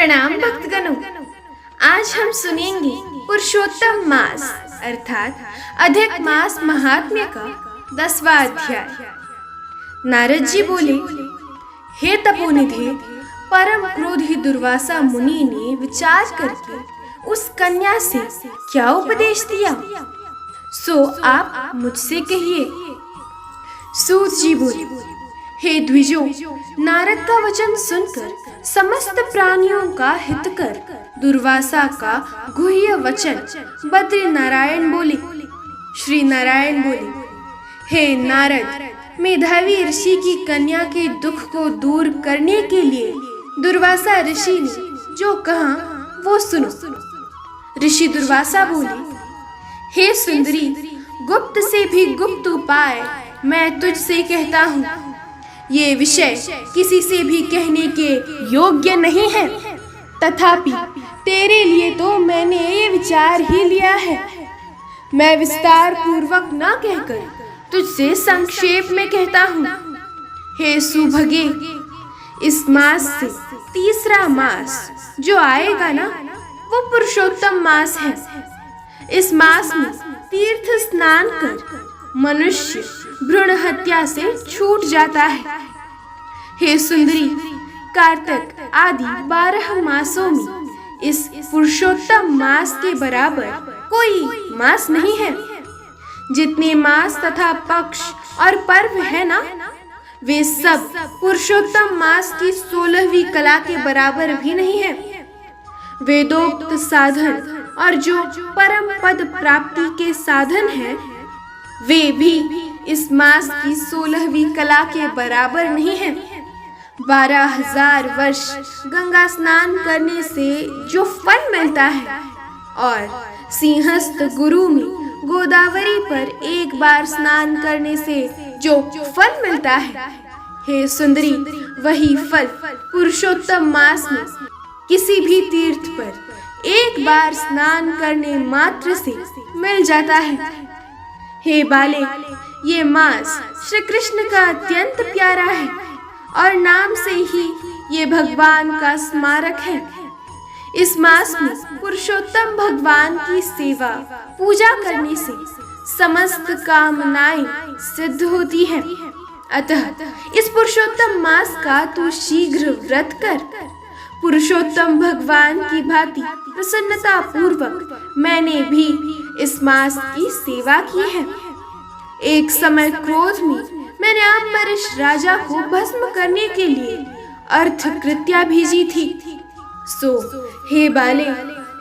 प्रणाम भक्तगणों। आज हम सुनेंगे पुरुषोत्तम मास अर्थात अधिक मास महात्म्य का 10वां अध्याय। नारद जी बोले, हे तपोनिधि, परम क्रोधी दुर्वासा मुनि ने विचार करके उस कन्या से क्या उपदेश दिया, सो आप मुझसे कहिए। सूत जी बोले, हे द्विजों, नारद का वचन सुनकर समस्त प्राणियों का हितकर दुर्वासा का गुह्य वचन बद्री नारायण बोले। श्री नारायण बोले, हे नारद, मेधावी ऋषि की कन्या के दुख को दूर करने के लिए दुर्वासा ऋषि ने जो कहा वो सुनो। ऋषि दुर्वासा बोले, हे सुंदरी, गुप्त से भी गुप्त उपाय मैं तुझसे कहता हूँ। ये विषय किसी से भी कहने के योग्य नहीं है, तथापि तेरे लिए तो मैंने ये विचार ही लिया है। मैं विस्तार पूर्वक न कहकर तुझसे संक्षेप में कहता हूँ। हे सुभगे, इस मास से तीसरा मास जो आएगा ना, वो पुरुषोत्तम मास है। इस मास में तीर्थ स्नान कर मनुष्य भ्रूण हत्या से छूट जाता है। हे सुंदरी, कार्तिक आदि 12 मासों में इस पुरुषोत्तम मास के बराबर कोई मास नहीं है। जितने मास तथा पक्ष और पर्व है ना, वे सब पुरुषोत्तम मास की 16वीं कला के बराबर भी नहीं है। वेदोक्त साधन और जो परम पद प्राप्ति के साधन हैं, वे भी इस मास की 16वीं कला के बराबर नहीं है। 12,000 वर्ष गंगा स्नान करने से जो फल मिलता है और सिंहस्थ गुरु में गोदावरी पर एक बार स्नान करने से जो फल मिलता है, हे सुंदरी, वही फल पुरुषोत्तम मास में किसी भी तीर्थ पर एक बार स्नान करने मात्र से मिल जाता है। हे बाले, ये मास श्री कृष्ण का अत्यंत प्यारा है और नाम से ही ये भगवान का स्मारक है। इस मास में पुरुषोत्तम भगवान की सेवा पूजा करने से समस्त कामनाएं सिद्ध होती हैं। अतः इस पुरुषोत्तम मास का तू शीघ्र व्रत कर। पुरुषोत्तम भगवान की भांति प्रसन्नता पूर्वक मैंने भी इस मास की सेवा की है। एक समय क्रोध में मैंने अम्बरीश राजा को भस्म करने के लिए अर्थ कृत्या भेजी थी। सो हे बाले,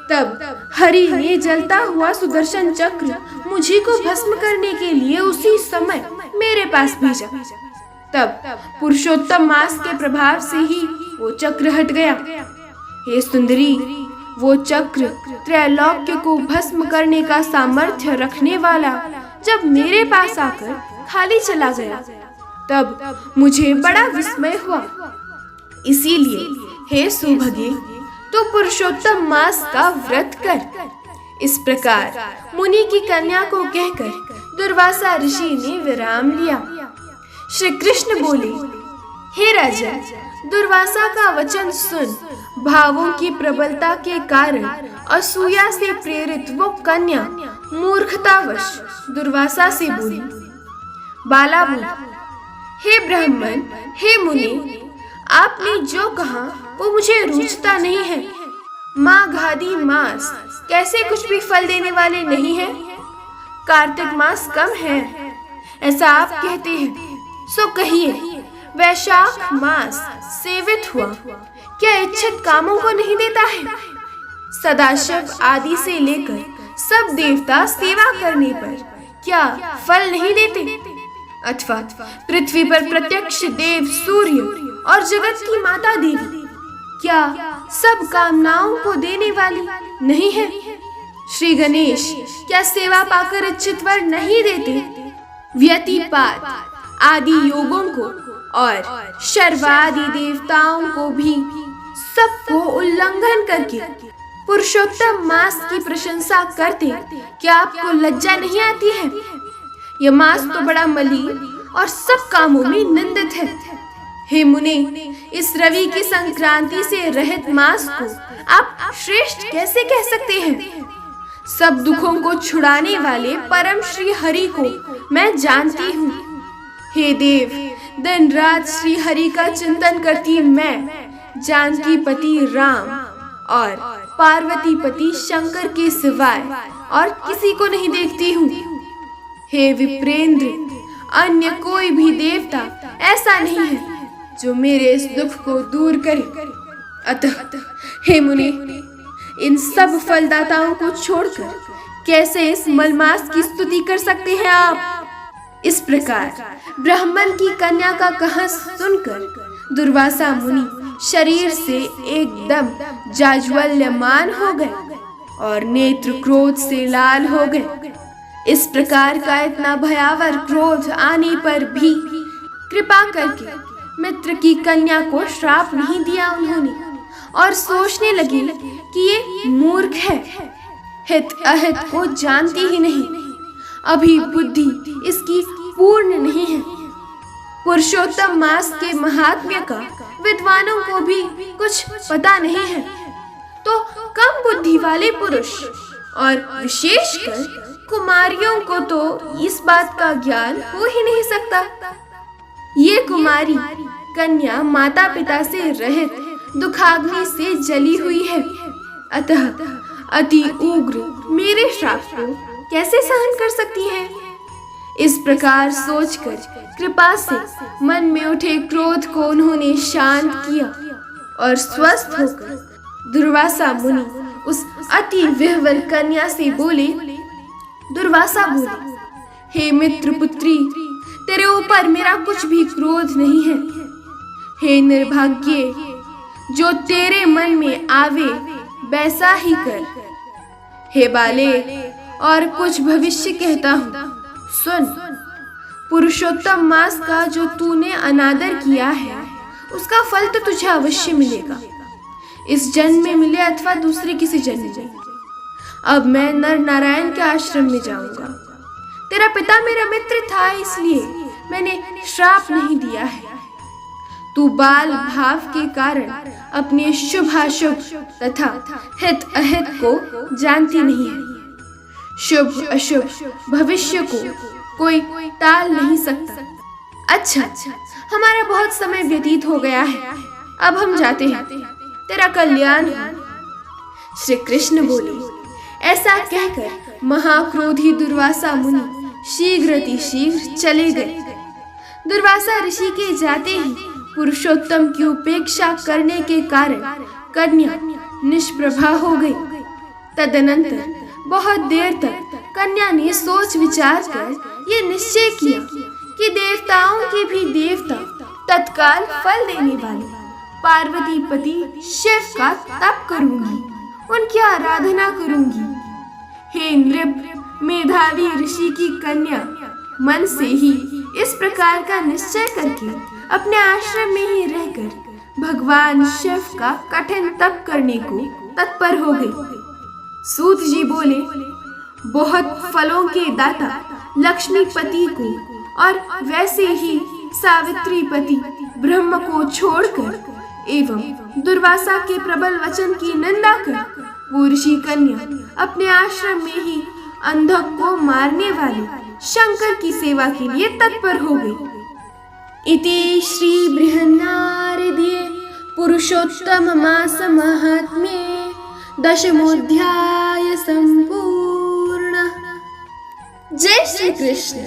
तब हरि ने जलता हुआ सुदर्शन चक्र मुझे को भस्म करने के लिए उसी समय मेरे पास भेजा। तब पुरुषोत्तम मास के प्रभाव से ही वो चक्र हट गया। हे सुंदरी, वो चक्र त्रैलोक्य को भस्म करने का सामर्थ्य रखने वाला जब मेरे पास आकर खाली चला गया, तब मुझे बड़ा विस्मय हुआ। इसीलिए हे सुभगे, तो पुरुषोत्तम मास का व्रत कर। इस प्रकार मुनि की कन्या को कहकर दुर्वासा ऋषि ने विराम लिया। श्री कृष्ण बोले, हे राजन, दुर्वासा का वचन सुन भावों की प्रबलता के कारण असूया से प्रेरित वो कन्या मूर्खतावश दुर्वासा से बोली। बाला बोला, हे ब्राह्मण, हे मुनि, आपने जो कहा वो मुझे रुचता नहीं है। माघादी मास कैसे कुछ भी फल देने वाले नहीं है। कार्तिक मास कम है ऐसा आप कहते हैं, सो कहिए, वैशाख मास सेवित हुआ क्या इच्छित कामों को नहीं देता है। सदाशिव आदि से लेकर सब देवता सेवा करने पर क्या फल नहीं देते, अथवा पृथ्वी पर प्रत्यक्ष देव सूर्य और जगत की माता देवी क्या सब कामनाओं को देने वाली नहीं है। श्री गणेश क्या सेवा पाकर इच्छित वर नहीं देते। व्यतिपात आदि योगों को और शर्वादि देवताओं को भी सबको उल्लंघन करके पुरुषोत्तम मास की प्रशंसा करते क्या आपको लज्जा नहीं आती है। यह मास तो बड़ा मलिन और सब कामों में निंदित है। हे मुने, इस रवि की संक्रांति से रहित मास को आप श्रेष्ठ कैसे कह सकते हैं? सब दुखों को छुड़ाने वाले परम श्री हरि को मैं जानती हूँ। हे देव, दिन रात श्री हरि का चिंतन करती मैं जानकी पति राम और पार्वती पति शंकर के सिवाय और किसी को नहीं देखती हूँ। हे विप्रेंद्र, अन्य कोई भी देवता ऐसा नहीं है जो मेरे इस दुख को दूर करे। अतः हे मुनि, इन सब फलदाताओं को छोड़कर कैसे इस मलमास की स्तुति कर सकते हैं आप? इस प्रकार ब्राह्मण की कन्या का कहा सुनकर दुर्वासा मुनि शरीर से एकदम जाज्वल्यमान हो गए और नेत्र क्रोध से लाल हो गए। इस प्रकार का इतना भयावह क्रोध आने पर भी कृपा करके मित्र की कन्या को श्राप नहीं दिया उन्होंने और सोचने लगे कि ये मूर्ख है, हित अहित को जानती ही नहीं, अभी बुद्धि इसकी पूर्ण नहीं है। पुरुषोत्तम मास के महात्म्य का विद्वानों को भी कुछ पता नहीं है, तो कम बुद्धि वाले पुरुष और विशेषकर कुमारियों को तो इस बात का ज्ञान हो ही नहीं सकता। ये कुमारी कन्या माता पिता से रहित दुखाग्नि से जली हुई है, अतः अति उग्र मेरे श्राप को कैसे सहन कर सकती है? इस प्रकार सोचकर कृपा से मन में उठे क्रोध को उन्होंने शांत किया और स्वस्थ होकर दुर्वासा मुनि उस अति विह्वल कन्या से बोले। दुर्वासा बोले, हे मित्र पुत्री, तेरे ऊपर मेरा कुछ भी क्रोध नहीं है। हे निर्भाग्य, जो तेरे मन में आवे वैसा ही कर। हे बाले, और कुछ भविष्य कहता हूँ, सुन। पुरुषोत्तम मास का जो तूने अनादर किया है उसका फल तो तुझे अवश्य मिलेगा, इस जन्म में मिले अथवा दूसरे किसी जन्म में। अब मैं नर नारायण के आश्रम में जाऊंगा। तेरा पिता मेरा मित्र था, इसलिए मैंने श्राप नहीं दिया है। तू बाल भाव के कारण अपने शुभाशुभ तथा हित अहित को जानती नहीं है। शुभ अशुभ भविष्य को कोई टाल नहीं सकता। अच्छा, हमारा बहुत समय व्यतीत हो गया है, अब हम जाते हैं, तेरा कल्याण हो। श्री कृष्ण बोले। ऐसा कहकर महाक्रोधी दुर्वासा मुनि शीघ्र चले गए। दुर्वासा ऋषि के जाते ही पुरुषोत्तम की उपेक्षा करने के कारण कन्या निष्प्रभा हो गई। तदनंतर बहुत देर तक कन्या ने सोच विचार कर ये निश्चय किया कि देवताओं के भी देवता तत्काल फल देने वाले पार्वती पति शिव का तप करूंगी, उनकी आराधना करूंगी। हे नृप, मेधावी ऋषि की कन्या मन से ही इस प्रकार का निश्चय करके अपने आश्रम में ही रहकर भगवान शिव का कठिन तप करने को तत्पर हो गई। सूत जी बोले, बहुत फलों के दाता लक्ष्मीपति को और वैसे ही सावित्री पति ब्रह्म को छोड़कर एवं दुर्वासा के प्रबल वचन की निंदा कर वो ऋषि कन्या अपने आश्रम में ही अंधक को मारने वाले शंकर की सेवा के लिए तत्पर हो गई। इति श्री बृहन्नारदीये पुरुषोत्तम मास महात्म्ये दशमोऽध्याय संपूर्ण। जय श्री कृष्ण।